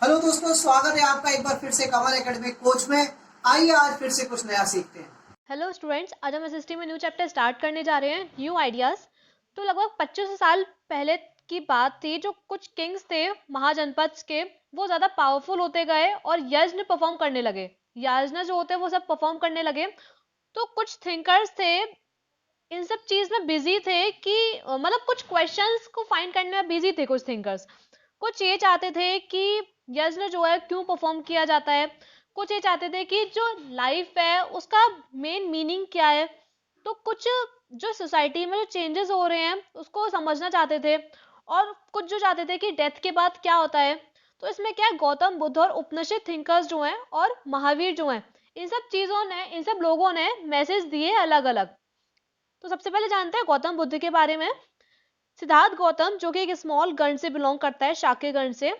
Hello दोस्तों, स्वागत है आपका एक बार फिर से कमल एकेडमी कोच में। आइए आज फिर से कुछ नया सीखते हैं। हेलो स्टूडेंट्स, आज हम एसएसटी में न्यू चैप्टर स्टार्ट करने जा रहे हैं, न्यू आइडियाज। तो लगभग 25 साल पहले की बात थी। जो कुछ किंग्स थे महाजनपद के, वो ज़्यादा पावरफुल होते गए और यज्ञ परफॉर्म करने लगे। यज्ञ जो होते हैं वो सब परफॉर्म करने लगे। तो कुछ थिंकर्स थे, इन सब चीज़ में बिजी थे कि मतलब कुछ क्वेश्चंस को फाइंड करने में बिजी थे कुछ थिंकर्स। कुछ ये चाहते थे कि यज्ञ जो है क्यों परफॉर्म किया जाता है। कुछ ये चाहते थे कि जो लाइफ है उसका मेन मीनिंग क्या है। तो कुछ जो सोसाइटी में जो चेंजेस हो रहे हैं उसको समझना चाहते थे। और कुछ जो चाहते थे कि डेथ के बाद क्या होता है। तो इसमें क्या है, गौतम बुद्ध और उपनिषद थिंकर्स जो हैं और महावीर जो हैं, इन सब चीज़ों ने, इन सब लोगों ने मैसेज दिए अलग अलग। तो सबसे पहले जानते हैं गौतम बुद्ध के बारे में। सिद्धार्थ गौतम जो कि एक स्मॉल गण से बिलोंग करता है, शाक्य गण से,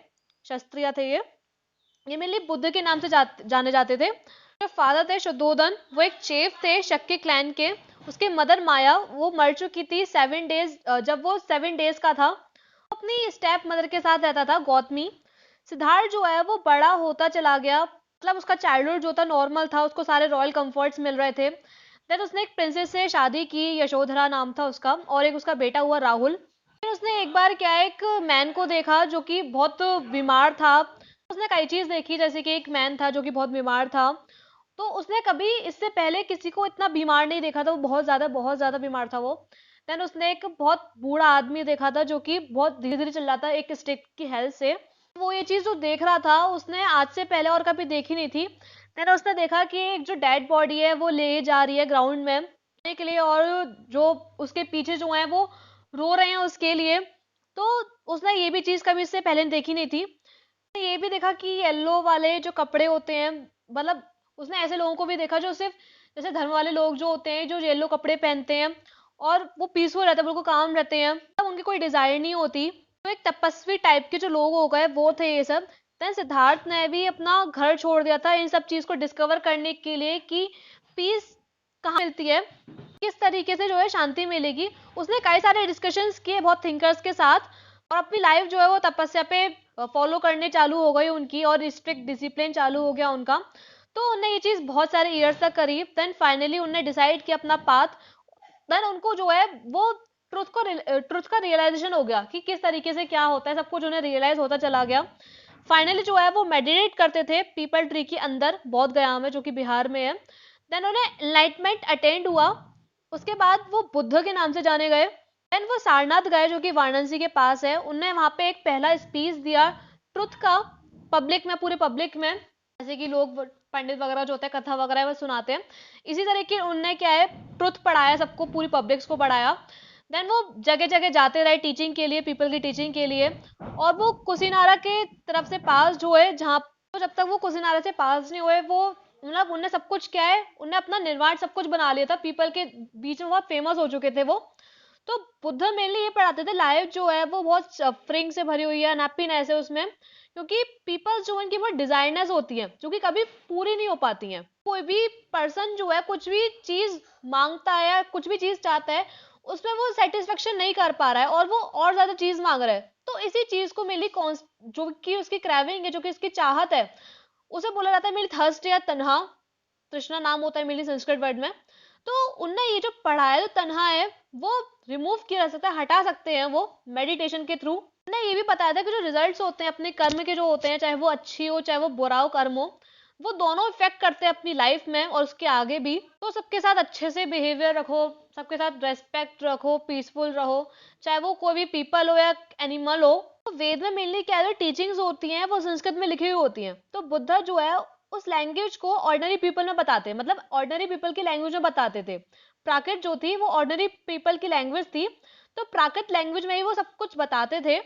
क्षत्रिय थे ये मेनली बुद्ध के नाम से जाने जाते थे। जो फादर थे शुद्धोधन, वो एक चेफ थे शक्य क्लैन के। उसके मदर माया, वो मर चुकी थी 7 डेज, जब वो 7 डेज का था। अपनी स्टेप मदर के साथ रहता था गौतमी। सिद्धार्थ जो है वो बड़ा होता चला गया, मतलब उसका चाइल्डहुड जो था नॉर्मल था, उसको सारे रॉयल कंफर्ट्स मिल रहे थे। देन उसने एक प्रिंसेस से शादी की, यशोधरा नाम था उसका, और एक उसका बेटा हुआ राहुल। फिर उसने एक बार क्या है, एक मैन को देखा जो कि बहुत बीमार था। उसने कई चीज देखी, जैसे कि एक मैन था जो कि बहुत बीमार था। तो उसने कभी इससे पहले किसी को इतना बीमार नहीं देखा था, वो बहुत ज्यादा बीमार था वो। देन उसने एक बहुत बूढ़ा आदमी देखा था जो कि बहुत धीरे धीरे चल रहा था एक स्टिक की हेल्प से। वो ये चीज जो देख रहा था उसने आज से पहले और कभी देखी नहीं थी। देन उसने देखा कि एक जो डेड बॉडी है वो ले जा रही है ग्राउंड में के लिए, और जो उसके पीछे जो है वो रो रहे हैं उसके लिए। तो उसने ये भी चीज कभी इससे पहले देखी नहीं थी। ये भी देखा कि येलो वाले जो कपड़े होते हैं, मतलब उसने ऐसे लोगों को भी देखा जो सिर्फ जैसे धर्म वाले लोग जो होते हैं, जो येलो कपड़े पहनते हैं और वो पीसफुल रहते हैं, बिल्कुल काम रहते हैं, तब उनकी कोई डिजायर नहीं होती। तो एक तपस्वी टाइप के जो लोग हो गए वो थे ये सब। देन सिद्धार्थ ने भी अपना घर छोड़ दिया था इन सब चीज को डिस्कवर करने के लिए कि पीस कहाँ मिलती है, किस तरीके से जो है शांति मिलेगी। उसने कई सारे डिस्कशंस किए बहुत थिंकर्स के साथ, और अपनी लाइफ जो है वो तपस्या पे फॉलो करने चालू हो गई उनकी, और स्ट्रिक्ट डिसिप्लिन चालू हो गया उनका। तो उनने ये चीज बहुत सारे ईयर्स तक करी। देन फाइनली उनने डिसाइड किया अपना पाथ। देन उनको जो है वो ट्रुथ का रियलाइजेशन हो गया कि किस तरीके से क्या होता है, सब कुछ उन्हें रियलाइज होता चला गया। फाइनली जो है वो मेडिटेट करते थे पीपल ट्री के अंदर, बौद्ध गया में, जो कि बिहार में है। देन उन्हें एनलाइटमेंट अटेंड हुआ। उसके बाद वो बुद्ध के नाम से जाने गए। देन वो सारनाथ गए जो कि वाराणसी के पास है। उनने वहां पे एक पहला स्पीच दिया ट्रुथ का, पब्लिक में, पूरे पब्लिक में, जैसे कि लोग पंडित वगैरह जो होते हैं कथा वगैरह वो सुनाते हैं, इसी तरह की उनने क्या है ट्रुथ पढ़ाया सबको, पूरी पब्लिक्स को पढ़ाया। देन वो जगह जगह जाते रहे टीचिंग के लिए, पीपल की टीचिंग के लिए। और वो कुशीनारा के तरफ से पास हुए, जहाँ तो जब तक वो कुशीनारा से पास नहीं हुए वो, मतलब उनने सब कुछ क्या है, उनने अपना निर्माण सब कुछ बना लिया था, पीपल के बीच में बहुत फेमस हो चुके थे वो। तो बुद्ध मेनली ये पढ़ाते थे लाइफ जो है वो बहुत सफरिंग से भरी हुई है, अनहैप्पीनेस है उसमें। क्योंकि पीपल जो उनकी बहुत डिजाइनर्स होती हैं जो कि कभी पूरी नहीं हो पाती हैं। कोई भी पर्सन जो है कुछ भी चीज मांगता है या कुछ भी चीज चाहता है, उसमें वो सेटिस्फेक्शन नहीं कर पा रहा है और वो और ज्यादा चीज मांग रहा है। तो इसी चीज को मेनली जो कि उसकी क्रेविंग है, जो कि उसकी चाहत है, उसे बोला जाता है मेरी थर्स्ट या तन्हा। तृष्णा नाम होता है मेनली संस्कृत वर्ड में। तो उनने ये जो पढ़ाया, जो तन्हा है वो रिमूव किया जा सकता है, हटा सकते हैं वो मेडिटेशन के थ्रू। उन्हें ये भी बताया था कि जो रिजल्ट्स होते हैं अपने कर्म के, जो होते हैं, चाहे वो अच्छी हो चाहे वो बुरा हो कर्म हो, वो दोनों इफेक्ट करते हैं अपनी लाइफ में और उसके आगे भी। तो सबके साथ अच्छे से बिहेवियर रखो, सबके साथ रेस्पेक्ट रखो, पीसफुल रहो, चाहे वो कोई भी पीपल हो या एनिमल हो। तो वेद में मेनली क्या है, टीचिंग्स होती हैं वो संस्कृत में लिखी हुई होती हैं। तो बुद्ध जो है उस लैंग्वेज को ऑर्डिनरी पीपल में बताते, मतलब ऑर्डिनरी पीपल की लैंग्वेज में बताते थे। प्राकृत जो थी वो ऑर्डिनरी पीपल की लैंग्वेज थी, तो प्राकृत लैंग्वेज में ही वो सब कुछ बताते थे।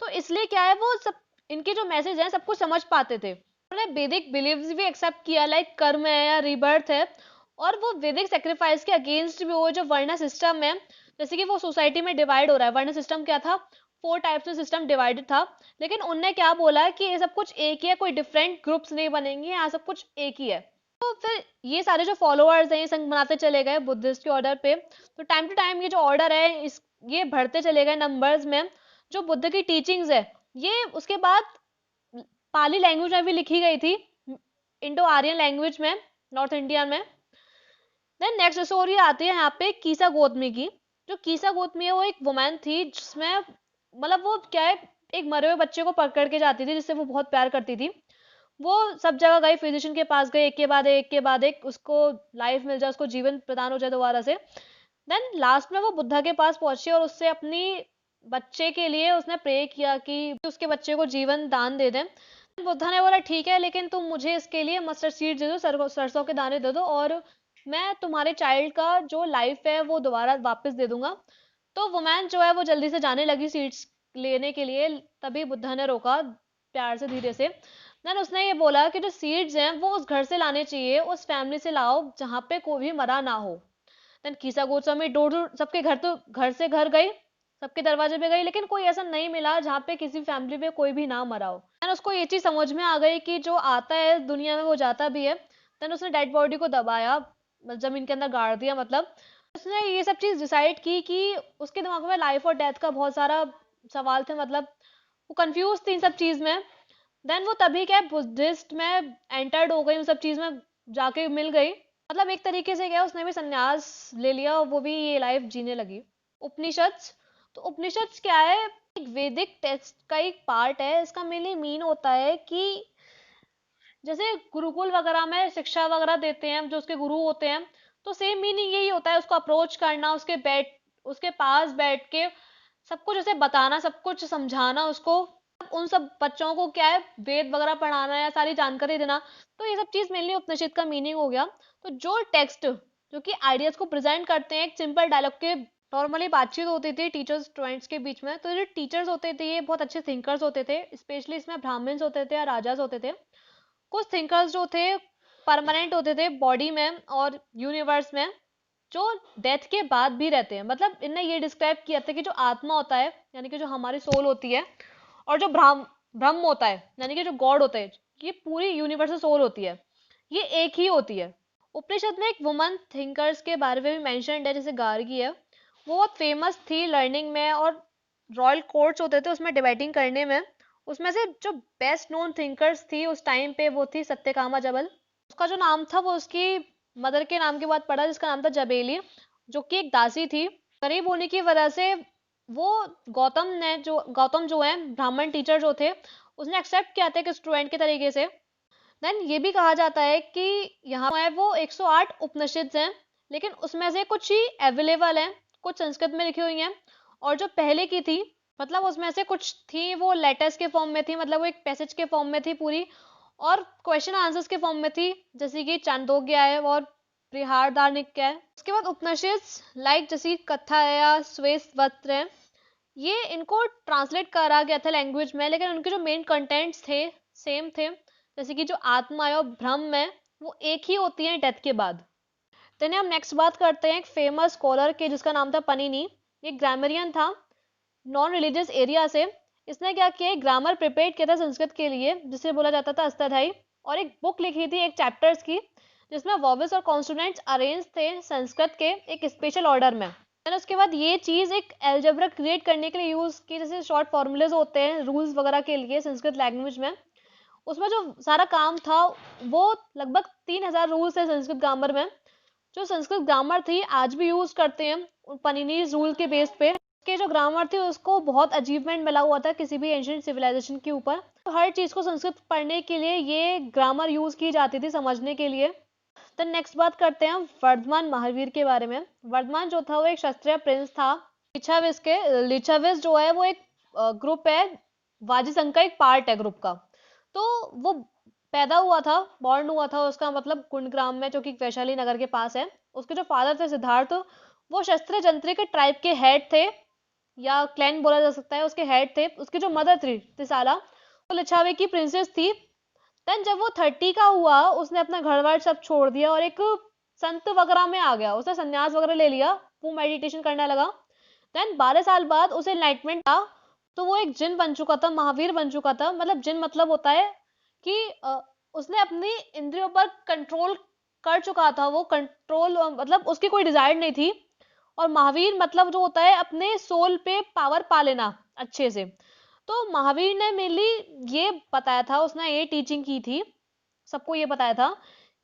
तो इसलिए क्या है, वो सब इनके जो मैसेज हैं सब कुछ समझ पाते थे। उन्होंने वैदिक बिलीव्स भी एक्सेप्ट किया, लाइक कर्म है या रीबर्थ है। और वो वैदिक सेक्रीफाइस के अगेंस्ट भी, वो जो वर्ण सिस्टम है, जैसे कि वो सोसाइटी में डिवाइड हो रहा है, वर्ण सिस्टम क्या था, 4 टाइप्स में सिस्टम डिवाइडेड था। लेकिन उनने क्या बोला कि ये सब कुछ एक ही है, कोई डिफरेंट ग्रुप्स नहीं बनेंगे, यहाँ सब कुछ एक ही है। तो फिर ये सारे जो फॉलोअर्स हैं ये संघ बनाते चले गए बुद्धिस्ट के ऑर्डर पे। तो टाइम टू टाइम ये जो ऑर्डर है ये बढ़ते चले गए नंबर्स में। जो बुद्ध की टीचिंग्स है ये उसके बाद पाली लैंग्वेज में भी लिखी गई थी, इंडो आर्यन लैंग्वेज में, नॉर्थ इंडिया में। देन नेक्स्ट स्टोरी आती है यहाँ पे कीसा गौतमी की। जो कीसा गौतमी है वो एक वुमेन थी जिसमें मतलब वो क्या है, एक मरे हुए बच्चे को पकड़ के जाती थी जिससे वो बहुत प्यार करती थी। वो सब जगह गई, फिजिशियन के पास गई, एक के बाद एक उसको लाइफ मिल जाए, उसको जीवन प्रदान हो जाए दोबारा से। देन लास्ट में वो बुद्धा के पास पहुंची और उससे अपनी बच्चे के लिए उसने प्रे किया कि उसके बच्चे को जीवन दान दे दें। बुद्धा ने बोला ठीक है, लेकिन तुम मुझे इसके लिए मस्टर्ड सीड दे दो, सरसों के दाने दे दो, और मैं तुम्हारे चाइल्ड का जो लाइफ है वो दोबारा वापस दे दूंगा। तो वुमेन जो है वो जल्दी से जाने लगी सीड्स लेने के लिए, तभी बुद्धा ने रोका प्यार से, धीरे से। देन उसने ये बोला कि जो सीड्स हैं वो उस घर से लाने चाहिए, उस फैमिली से लाओ जहाँ पे कोई भी मरा ना हो। देन कीसा गोस्वामी डोर टू सबके घर, तो घर से घर गई, सबके दरवाजे पे गई, लेकिन कोई ऐसा नहीं मिला जहाँ पे किसी फैमिली में कोई भी ना मरा हो। देन उसको ये चीज समझ में आ गई कि जो आता है दुनिया में वो जाता भी है। देन उसने डेड बॉडी को दबाया, जमीन के अंदर गाड़ दिया। मतलब उसने ये सब चीज डिसाइड की कि उसके दिमाग में लाइफ और डेथ का बहुत सारा सवाल थे, मतलब वो कंफ्यूज थी इन सब चीज में। देन वो तभी क्या बुद्धिस्ट में एंटर्ड हो गई, उन सब चीज में जाके मिल गई। मतलब एक तरीके से क्या उसने भी संन्यास ले लिया और वो भी ये लाइफ जीने लगी। उपनिषद, तो उपनिषद क्या है, एक वैदिक टेक्स्ट का एक पार्ट है। इसका मेनली मीन होता है कि जैसे गुरुकुल वगैरह में शिक्षा वगैरह देते हैं जो उसके गुरु होते हैं, तो सेम मीनिंग यही होता है, उसको अप्रोच करना, उसके पास बैठ के सब कुछ उसे बताना, सब कुछ समझाना उसको, उन सब बच्चों को क्या है वेद वगैरह पढ़ाना या सारी जानकारी देना। तो ये सब चीज मेनली उपनिषद का मीनिंग हो गया। तो जो टेक्स्ट जो कि आइडियाज को प्रेजेंट करते हैं एक सिंपल डायलॉग के, नॉर्मली बातचीत होती थी टीचर्स स्टूडेंट्स के बीच में, तो जो टीचर्स होते थे ये बहुत अच्छे थिंकर्स होते थे, स्पेशली इसमें ब्राह्मण्स होते थे या राजाज होते थे। कुछ थिंकर्स जो थे परमानेंट होते थे बॉडी में और यूनिवर्स में, जो डेथ के बाद भी रहते हैं। मतलब इनने ये डिस्क्राइब किया था कि जो आत्मा होता है यानी कि जो हमारी सोल होती है, और जो ब्रह्म होता है यानी कि जो गॉड होता है, ये पूरी यूनिवर्सल सोल होती है, ये एक ही होती है। उपनिषद में एक वुमन थिंकर्स के बारे में भी मेंशन्ड है, जैसे गार्गी है, वो बहुत फेमस थी लर्निंग में, और रॉयल कोर्ट्स होते थे उसमें डिबेटिंग करने में। उसमें से जो बेस्ट नोन थिंकर्स थी उस टाइम पे वो थी सत्यकामा जबल। उसका जो नाम था वो उसकी मदर के नाम के बाद पड़ा, जिसका नाम था जबेली, जो कि एक दासी थी। गरीब होने की वजह से वो गौतम जो है ब्राह्मण टीचर जो थे, उसने एक्सेप्ट किया था एक स्टूडेंट के तरीके से। देन ये भी कहा जाता है कि यहाँ है वो 108 उपनिषद हैं, लेकिन उसमें से कुछ ही अवेलेबल हैं, कुछ संस्कृत में लिखी हुई हैं, और जो पहले की थी मतलब उसमें से कुछ थी वो लेटर्स के फॉर्म में थी, मतलब वो एक पैसेज के फॉर्म में थी पूरी, और क्वेश्चन आंसर्स के फॉर्म में थी, जैसे कि चांदोग्य है और बृहदारण्यक है। उसके बाद उपनिषद लाइक जैसी कथा है या श्वेतवस्त्र है, ये इनको ट्रांसलेट करा गया था लैंग्वेज में, लेकिन उनके जो मेन कंटेंट्स थे सेम थे, जैसे कि जो आत्मा है और ब्रह्म है वो एक ही होती है डेथ के बाद। तो हम नेक्स्ट बात करते हैं एक फेमस स्कॉलर के जिसका नाम था पनिनी। ये ग्रामरियन था नॉन रिलीजियस एरिया से। इसने क्या किया, ग्रामर प्रिपेयर किया था संस्कृत के लिए जिसे बोला जाता था अष्टाध्यायी, और एक बुक लिखी थी एक चैप्टर्स की जिसमें वॉवेल्स और कॉन्सोनेंट्स अरेंज थे संस्कृत के एक स्पेशल ऑर्डर में। उसके बाद ये चीज एक एल्जेब्रा क्रिएट करने के लिए यूज की, जैसे शॉर्ट फॉर्मूलेज होते हैं रूल्स वगैरह के लिए संस्कृत लैंग्वेज में। उसमें जो सारा काम था वो लगभग 3000 रूल्स है संस्कृत ग्रामर में, जो संस्कृत ग्रामर थी आज भी यूज करते हैं पनिनीज रूल के बेस पे। के जो ग्रामर थी उसको बहुत अचीवमेंट मिला हुआ था किसी भी एंशिएंट सिविलाइजेशन के ऊपर, तो हर चीज को संस्कृत पढ़ने के लिए ये ग्रामर यूज की जाती थी समझने के लिए। तो नेक्स्ट बात करते हैं वर्धमान महावीर के बारे में। वर्धमान जो था वो एक क्षत्रिय प्रिंस था लिच्छाविस जो है वो एक ग्रुप है, वाजी संघ का एक पार्ट है ग्रुप का। तो वो पैदा हुआ था, बॉर्न हुआ था उसका मतलब कुंडग्राम में जो कि वैशाली नगर के पास है। उसके जो फादर थे सिद्धार्थ, वो क्षत्रिय जंत्री के ट्राइब के हेड थे या क्लैन बोला जा सकता है, उसके हेड थे। उसकी जो मदर थी त्रिसाला, वो लिच्छावी की प्रिंसेस थी। देन जब वो 30 का हुआ उसने अपना घर बार सब छोड़ दिया और एक संत वगैरह में आ गया, उसने संन्यास वगैरह ले लिया, वो मेडिटेशन करने लगा। देन 12 साल बाद उसे एनलाइटमेंट था, तो वो एक जिन बन चुका था, महावीर बन चुका था। मतलब जिन मतलब होता है कि उसने अपनी इंद्रियों पर कंट्रोल कर चुका था, वो कंट्रोल मतलब उसकी कोई डिजायर नहीं थी। और महावीर मतलब जो होता है अपने सोल पे पावर पा लेना अच्छे से। तो महावीर ने मेनली ये बताया था, उसने ये टीचिंग की थी, सबको ये बताया था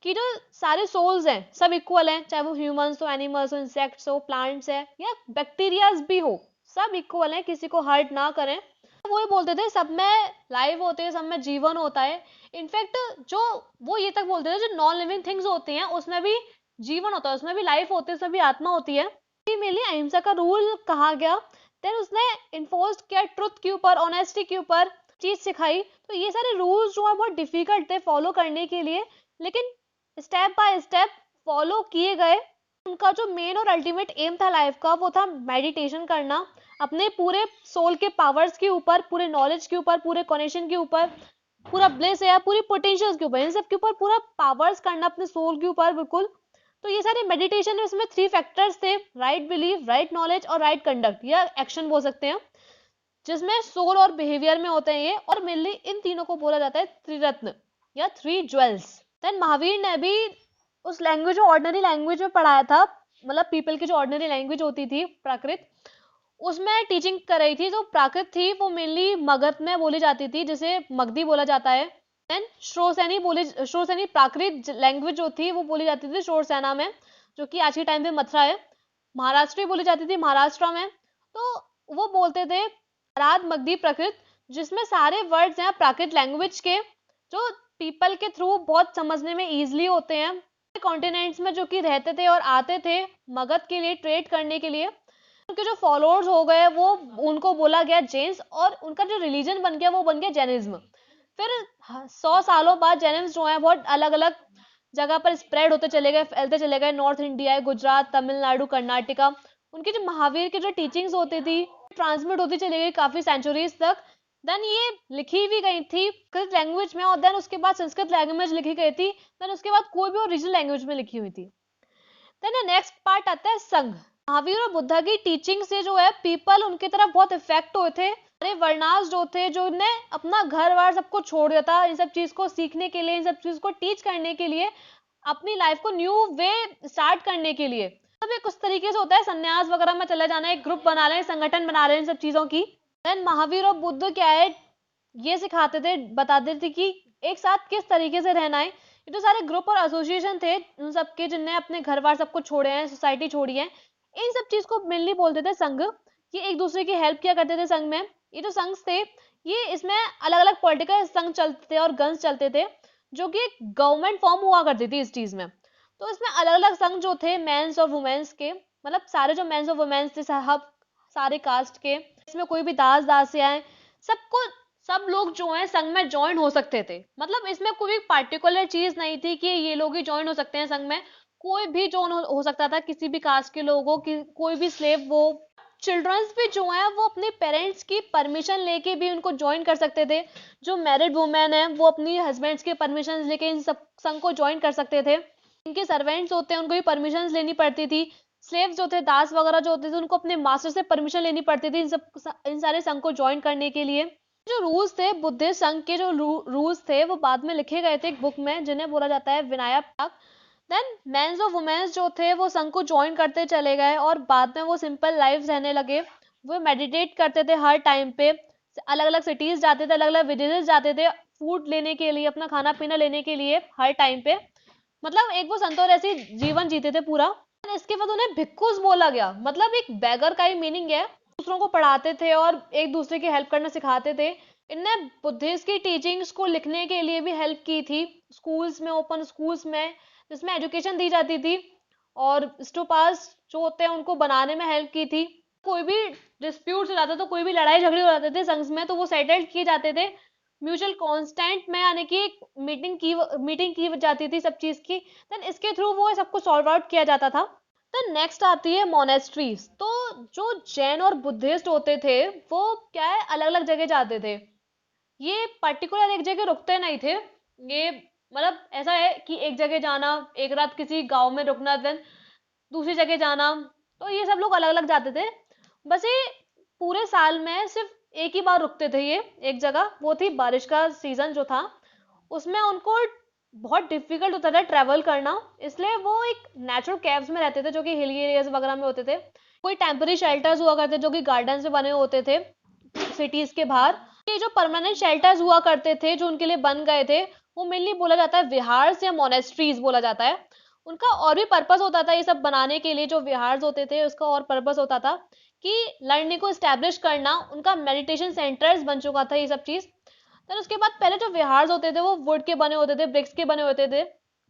कि जो सारे सोल्स हैं सब इक्वल हैं, चाहे वो ह्यूमंस हो, एनिमल्स हो, इंसेक्ट्स हो, प्लांट्स है या बैक्टीरियाज भी हो, सब इक्वल हैं, किसी को हर्ट ना करें। वो ये बोलते थे सब में लाइफ होते हैं, सब में जीवन होता है। इनफैक्ट जो वो ये तक बोलते थे जो नॉन लिविंग थिंग्स होती हैं उसमें भी जीवन होता है, उसमें भी लाइफ होती है, उसमें भी आत्मा होती है। मेनली अहिंसा का रूल कहा गया। देन उसने इन्फोर्स किया ट्रुथ के ऊपर, ऑनेस्टी के ऊपर चीज सिखाई। तो ये सारे रूल्स जो है बहुत डिफिकल्ट थे फॉलो करने के लिए, लेकिन स्टेप बाय स्टेप फॉलो किए गए। उनका जो मेन और अल्टीमेट एम था लाइफ का वो था मेडिटेशन करना, अपने पूरे सोल के पावर्स के ऊपर, पूरे नॉलेज के ऊपर, पूरे कनेक्शन के ऊपर, पूरा ब्लिस या पूरी पोटेंशियल्स के ऊपर, इन सब के ऊपर पूरा पावर्स करना अपने सोल के ऊपर बिल्कुल। तो ये सारे मेडिटेशन में इसमें 3 फैक्टर्स थे, राइट बिलीफ, राइट नॉलेज और राइट कंडक्ट या एक्शन बोल सकते हैं, जिसमें सोल और बिहेवियर में होते हैं ये। और मेनली इन तीनों को बोला जाता है त्रिरत्न या 3 ज्वेल्स। देन महावीर ने भी उस लैंग्वेज में, ऑर्डिनरी लैंग्वेज में पढ़ाया था, मतलब पीपल की जो ऑर्डिनरी लैंग्वेज होती थी प्राकृत, उसमें टीचिंग कर रही थी। जो प्राकृत थी वो मेनली मगध में बोली जाती थी, जिसे मगधी बोला जाता है। देन श्रोसैनी प्राकृत लैंग्वेज जो थी वो बोली जाती थी शोरसेना में, जो कि आज के टाइम पे मथुरा है। महाराष्ट्री बोली जाती थी महाराष्ट्र में। तो वो बोलते थे आराध मगधी प्राकृत, जिसमें सारे वर्ड्स हैं प्राकृत लैंग्वेज के, जो पीपल के थ्रू बहुत समझने में इजीली होते हैं। कॉन्टिनेंट्स में जो कि रहते थे और आते थे मगध के लिए ट्रेड करने के लिए, उनके जो फॉलोअर्स हो गए वो उनको बोला गया जैन्स, और उनका जो रिलीजन बन गया वो बन गया जैनिज्म। फिर 100 सालों बाद जैनिज्म जो है बहुत अलग अलग जगह पर स्प्रेड होते चले गए, फैलते चले गए। नॉर्थ इंडिया, गुजरात, तमिलनाडु, कर्नाटका, उनकी जो महावीर की जो टीचिंग्स होती थी ट्रांसमिट होती चली गई काफी सेंचुरीज तक। देन ये लिखी भी गई थी संस्कृत लैंग्वेज में, और देन उसके बाद संस्कृत लैंग्वेज लिखी गई थी। देन उसके बाद कोई भी ओरिजिनल लैंग्वेज में लिखी हुई थी। देन नेक्स्ट पार्ट आता है संघ। महावीर और बुद्धा की टीचिंग से जो है पीपल उनकी तरफ बहुत इफेक्ट हुए थे। सारे वर्णास जो थे, जो ने अपना घर बार सबको छोड़ दिया था इन सब चीज को सीखने के लिए, इन सब चीज को टीच करने के लिए, अपनी लाइफ को न्यू वे स्टार्ट करने के लिए। सब एक उस तरीके से होता है संन्यास वगैरह में चले जाना, एक ग्रुप बना रहे, संगठन बना रहे इन सब चीजों की। देन महावीर और बुद्ध क्या है, ये सिखाते थे, बताते थे कि एक साथ किस तरीके से रहना है। ये तो सारे ग्रुप और एसोसिएशन थे उन सबके, जिनने अपने घर बार सबको छोड़े हैं, सोसाइटी छोड़ी है। इन सब चीज को मेनली बोलते थे संघ। ये एक दूसरे की हेल्प किया करते थे संघ में। ये जो संघ थे, ये इसमें अलग अलग पॉलिटिकल संघ चलते थे और गन्स चलते थे, जो कि एक गवर्नमेंट फॉर्म हुआ करती थी इस चीज में। तो इसमें अलग अलग संघ जो थे मेंस और वुमेन्स के, मतलब सारे जो मेंस और वुमेन्स थे सारे कास्ट के, इसमें कोई भी दास दासियां, सबको, सब लोग जो हैं संघ में ज्वाइन हो सकते थे। मतलब इसमें कोई पार्टिकुलर चीज नहीं थी कि ये लोग ही ज्वाइन हो सकते हैं संघ में, कोई भी ज्वाइन हो सकता था, किसी भी कास्ट के लोगों की, कोई भी स्लेव वो। चिल्ड्रंस भी जो है वो अपने पेरेंट्स की परमिशन लेके भी उनको ज्वाइन कर सकते थे। जो मैरिड वुमेन है वो अपनी हस्बैंड्स की परमिशन लेके इन सब संघ को ज्वाइन कर सकते थे। इनके सर्वेंट्स होते हैं उनको भी परमिशन लेनी पड़ती थी। स्लेव्स जो थे, दास वगैरह जो होते थे, उनको अपने मास्टर से परमिशन लेनी पड़ती थी इन सारे संघ को ज्वाइन करने के लिए। जो रूल्स थे बुद्धिस्ट संघ के, जो रूल्स थे वो बाद में लिखे गए थे एक बुक में, जिन्हें बोला जाता है विनय पिटक। देन मेंस और वुमेन्स जो थे वो संघ को ज्वाइन करते चले गए, और बाद में वो सिंपल लाइफ रहने लगे। वो मेडिटेट करते थे हर टाइम पे, अलग अलग सिटीज जाते थे, अलग अलग विलेजेस जाते थे फूड लेने के लिए, अपना खाना पीना लेने के लिए हर टाइम पे। मतलब एक वो संतोर ऐसी जीवन जीते थे पूरा। इसके बाद उन्हें भिक्खुस बोला गया, मतलब एक बैगर का ही मीनिंग है। दूसरों को पढ़ाते थे और एक दूसरे की हेल्प करना सिखाते थे। इनने बुद्धिस्ट की टीचिंग्स को लिखने के लिए भी हेल्प की थी स्कूल्स में, ओपन स्कूल्स में, जिसमें एजुकेशन दी जाती थी। और स्टूपास जो होते हैं उनको बनाने में हेल्प की थी। कोई भी डिस्प्यूट हो जाता था, कोई भी लड़ाई झगड़े हो जाते थे संघ में, तो वो सेटल्ड किए जाते थे म्यूचुअल कॉन्स्टेंट में, यानी कि एक मीटिंग की जाती थी सब चीज की। देन इसके थ्रू वो सबको सॉल्व आउट किया जाता था। तो नेक्स्ट आती है मोनेस्ट्रीज। तो जो जैन और बुद्धिस्ट होते थे वो क्या है, अलग अलग जगह जाते थे। ये पर्टिकुलर एक जगह रुकते नहीं थे। ये मतलब ऐसा है कि एक जगह जाना, एक रात किसी गांव में रुकना, देन दूसरी जगह जाना। तो ये सब लोग अलग अलग जाते थे। बस ये पूरे साल में सिर्फ एक ही बार रुकते थे ये एक जगह, वो थी बारिश का सीजन जो था, उसमें उनको बहुत डिफिकल्ट होता था ट्रैवल करना, इसलिए वो एक नेचुरल कैव्स में रहते थे जो कि हिली एरियाज वगैरह में होते थे। कोई टेम्पररी शेल्टर्स हुआ करते जो कि गार्डन्स में बने होते थे सिटीज के बाहर। ये जो परमानेंट शेल्टर्स हुआ करते थे जो उनके लिए बन गए थे, वो मेनली बोला जाता है विहार्स या मोनेस्ट्रीज बोला जाता है। उनका और भी पर्पस होता था ये सब बनाने के लिए। जो विहार्स होते थे उसका और पर्पस होता था कि लर्निंग को स्टैब्लिश करना। उनका मेडिटेशन सेंटर्स बन चुका था ये सब चीज। देन उसके बाद पहले जो विहार्स होते थे वो वुड के बने होते थे, ब्रिक्स के बने होते थे।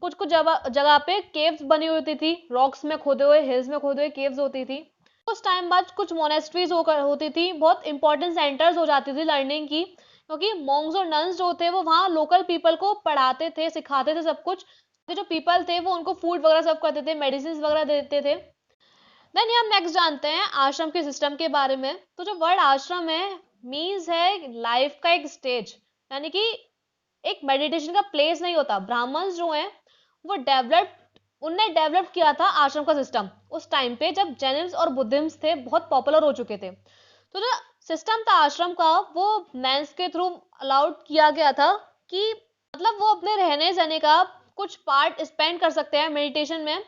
कुछ कुछ जगह पे केव्स बनी होती थी, रॉक्स में खोदे हुए, हिल्स में खोदे हुए केव्स होती थी। उस टाइम बाद कुछ मोनेस्ट्रीज होकर होती थी, बहुत इंपॉर्टेंट सेंटर्स हो जाती थी लर्निंग की, क्योंकि मॉन्क्स और नन्स जो थे वो वहाँ लोकल पीपल को पढ़ाते थे, सिखाते थे सब कुछ। जो पीपल थे वो उनको फूड वगैरह सब करते थे, मेडिसिन वगैरह देते थे। देन हम नेक्स्ट जानते हैं आश्रम के सिस्टम के बारे में। तो जो वर्ड आश्रम है मीन्स है लाइफ का एक स्टेज, यानी कि एक मेडिटेशन का प्लेस नहीं होता। ब्राह्मण्स जो हैं वो उनने डेवलप किया था आश्रम का सिस्टम उस टाइम पे जब जैनिज्म और बुद्धिज्म थे बहुत पॉपुलर हो चुके थे। तो जो सिस्टम था आश्रम का वो मैंस के थ्रू अलाउड किया गया था कि मतलब वो अपने रहने सहने का कुछ पार्ट स्पेंड कर सकते हैं मेडिटेशन में।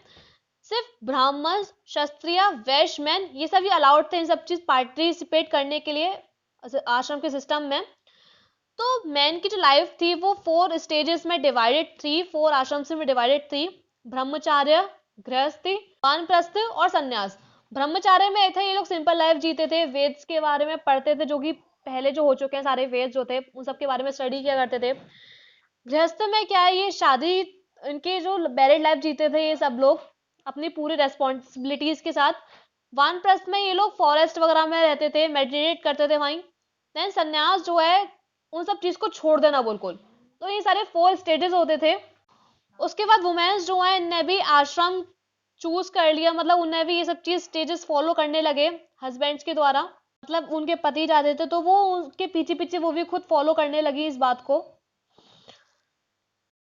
सिर्फ ब्राह्मण, क्षत्रिय, वैश्य, मैन ये सभी अलाउड थे इन सब चीज पार्टिसिपेट करने के लिए आश्रम के सिस्टम में। तो मैन की जो लाइफ थी वो 4 स्टेजेस में डिवाइडेड थी, 4 आश्रम्स में डिवाइडेड थी। ब्रह्मचार्य, गृहस्थी, वानप्रस्थ और संन्यास। ब्रह्मचार्य में थे ये लोग सिंपल लाइफ जीते थे, वेद्स के बारे में पढ़ते थे, जो कि पहले जो हो चुके हैं सारे वेद जो थे उन सब के बारे में स्टडी किया करते थे। गृहस्थ में क्या है, ये शादी, इनके जो मैरिड लाइफ जीते थे ये सब लोग अपनी पूरी रेस्पॉन्सिबिलिटीज के साथ। वानप्रस्थ में ये लोग फॉरेस्ट वगैरह में रहते थे, मेडिटेट करते थे वहीं। देन संन्यास जो है उन सब चीज को छोड़ देना बिल्कुल। तो ये सारे 4 स्टेजेस होते थे। उसके बाद वुमेन्स जो है इनने भी आश्रम चूज कर लिया, मतलब उन्हें भी ये सब चीज स्टेजेस फॉलो करने लगे हस्बैंड्स के द्वारा। मतलब उनके पति जाते थे तो वो उनके पीछे पीछे वो भी खुद फॉलो करने लगी इस बात को।